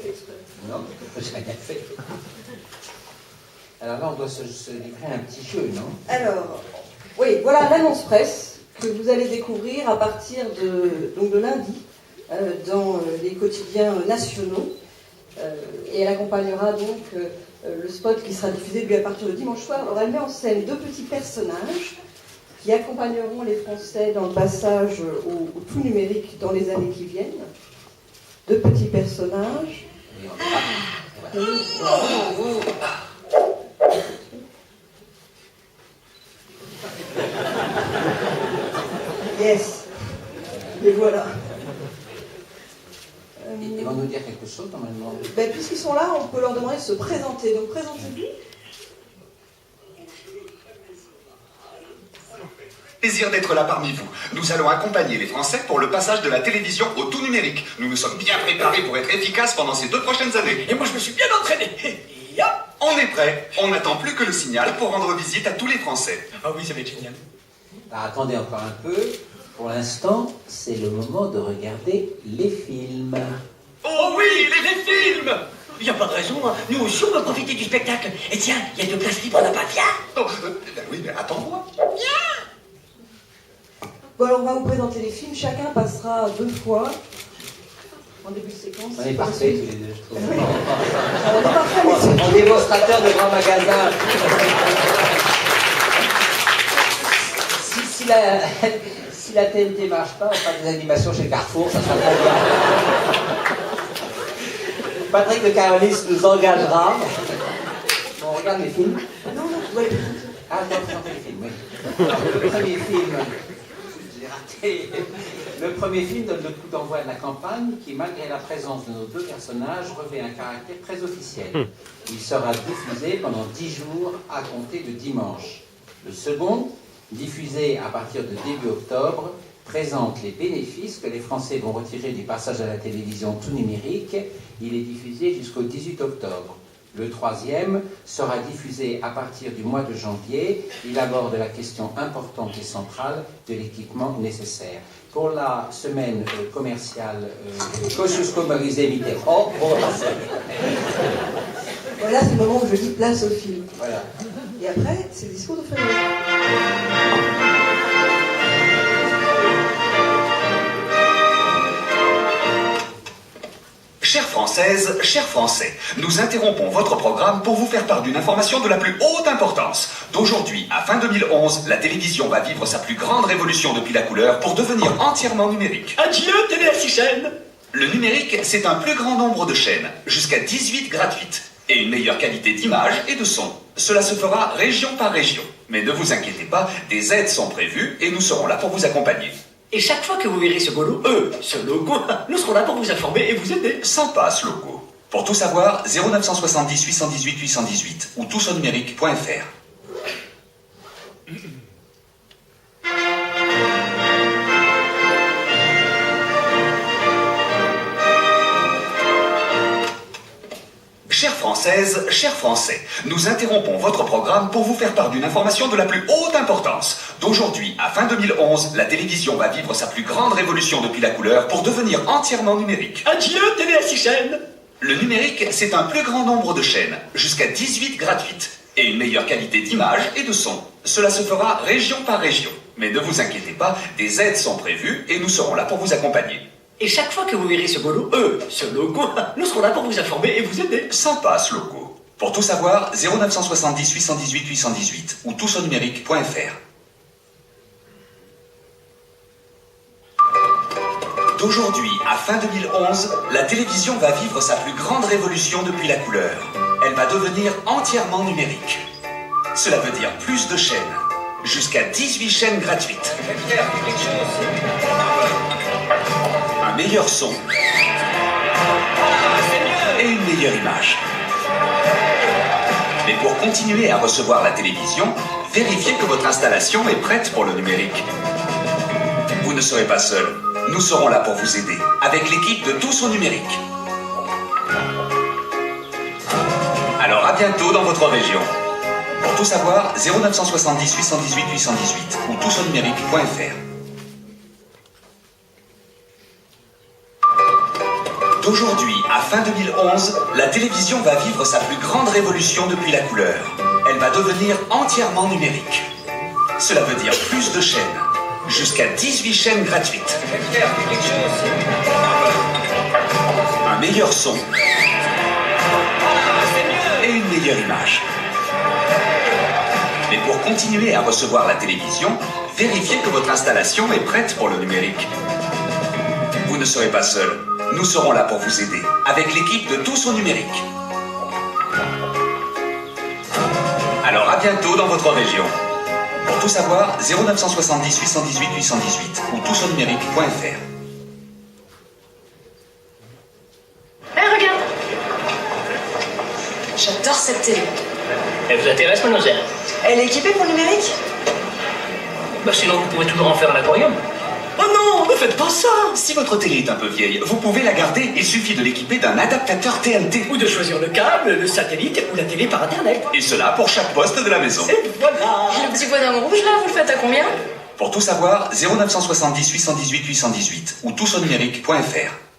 fait exprès. Non, j'ai rien fait. Alors là, on doit se livrer à un petit jeu, non? Alors, oui, voilà l'annonce presse que vous allez découvrir à partir de lundi dans les quotidiens nationaux. Et elle accompagnera donc le spot qui sera diffusé lui à partir de dimanche soir. Alors elle met en scène deux petits personnages qui accompagneront les Français dans le passage au tout numérique dans les années qui viennent. Deux petits personnages. Yes. Et voilà. Ils vont nous dire quelque chose normalement. Ben, puisqu'ils sont là, on peut leur demander de se présenter. Donc présentez-vous. Plaisir d'être là parmi vous. Nous allons accompagner les Français pour le passage de la télévision au tout numérique. Nous nous sommes bien préparés pour être efficaces pendant ces 2 prochaines années. Et moi je me suis bien entraîné. Et hop. On est prêts. On n'attend plus que le signal pour rendre visite à tous les Français. Ah oui, ça va être génial. Alors, attendez encore un peu. Pour l'instant, c'est le moment de regarder les films. Oh oui, les films. Il n'y a pas de raison, hein. Nous aussi on va profiter du spectacle. Et tiens, il y a 2 places libres là-bas, viens. Oh, ben oui, mais attends-moi. Bon, alors on va vous présenter les films. Chacun passera 2 fois en début de séquence. On est parfaits tous les deux, je trouve. On est parfait, mais En démonstrateur de grand magasin. Si la TNT marche pas, on fera des animations chez Carrefour, ça sera très bien. Patrick de Carolis nous engagera. Bon, on regarde les films. non, ouais. Ah, non, présenter les films, oui. Alors, le premier film, j'ai raté. Le premier film donne le coup d'envoi de la campagne qui, malgré la présence de nos 2 personnages, revêt un caractère très officiel. Il sera diffusé pendant 10 jours à compter de dimanche. Le second, diffusé à partir de début octobre, présente les bénéfices que les Français vont retirer du passage à la télévision tout numérique. Il est diffusé jusqu'au 18 octobre. Le troisième sera diffusé à partir du mois de janvier. Il aborde la question importante et centrale de l'équipement nécessaire. Pour la semaine commerciale Kosciusko-Morizet Mitterrand, Voilà, c'est le moment où je dis place au film. voilà. Et après, c'est le discours de Frédéric. Chères Françaises, chers Français, nous interrompons votre programme pour vous faire part d'une information de la plus haute importance. D'aujourd'hui à fin 2011, la télévision va vivre sa plus grande révolution depuis la couleur pour devenir entièrement numérique. Adieu, télé à 6 chaînes. Le numérique, c'est un plus grand nombre de chaînes, jusqu'à 18 gratuites, et une meilleure qualité d'image et de son. Cela se fera région par région. Mais ne vous inquiétez pas, des aides sont prévues et nous serons là pour vous accompagner. Et chaque fois que vous verrez ce logo, nous serons là pour vous informer et vous aider. Sans passe, loco. Pour tout savoir, 0970 818 818 ou tousaunumérique.fr. Chères Françaises, chers Français, nous interrompons votre programme pour vous faire part d'une information de la plus haute importance. D'aujourd'hui à fin 2011, la télévision va vivre sa plus grande révolution depuis la couleur pour devenir entièrement numérique. Adieu, télé à 6 chaînes. Le numérique, c'est un plus grand nombre de chaînes, jusqu'à 18 gratuites, et une meilleure qualité d'image et de son. Cela se fera région par région. Mais ne vous inquiétez pas, des aides sont prévues et nous serons là pour vous accompagner. Et chaque fois que vous verrez ce logo, nous serons là pour vous informer et vous aider. Sans passe, loco. Pour tout savoir, 0970 818 818 ou tousaunumérique.fr. D'aujourd'hui à fin 2011, la télévision va vivre sa plus grande révolution depuis la couleur. Elle va devenir entièrement numérique. Cela veut dire plus de chaînes, jusqu'à 18 chaînes gratuites. Un meilleur son et une meilleure image. Mais pour continuer à recevoir la télévision, vérifiez que votre installation est prête pour le numérique. Vous ne serez pas seul. Nous serons là pour vous aider, avec l'équipe de Tous au numérique. Alors à bientôt dans votre région. Pour tout savoir, 0970 818 818 ou tousaunumérique.fr. D'aujourd'hui à fin 2011, la télévision va vivre sa plus grande révolution depuis la couleur. Elle va devenir entièrement numérique. Cela veut dire plus de chaînes, jusqu'à 18 chaînes gratuites. Un meilleur son et une meilleure image. Mais pour continuer à recevoir la télévision, vérifiez que votre installation est prête pour le numérique. Vous ne serez pas seul. Nous serons là pour vous aider, avec l'équipe de Tous au numérique. Alors à bientôt dans votre région. Pour tout savoir, 0970 818 818 ou tousaunumérique.fr. Regarde. J'adore cette télé. Elle vous intéresse, mademoiselle? Elle est équipée pour le numérique? Bah sinon, vous pouvez toujours en faire un aquarium. Oh non, ne faites pas ça! Si votre télé est un peu vieille, vous pouvez la garder. Il suffit de l'équiper d'un adaptateur TNT. Ou de choisir le câble, le satellite ou la télé par Internet. Et cela pour chaque poste de la maison. Et voilà. Le petit bonhomme rouge là, vous le faites à combien? Pour tout savoir, 0970 818 818 ou tousaunumérique.fr.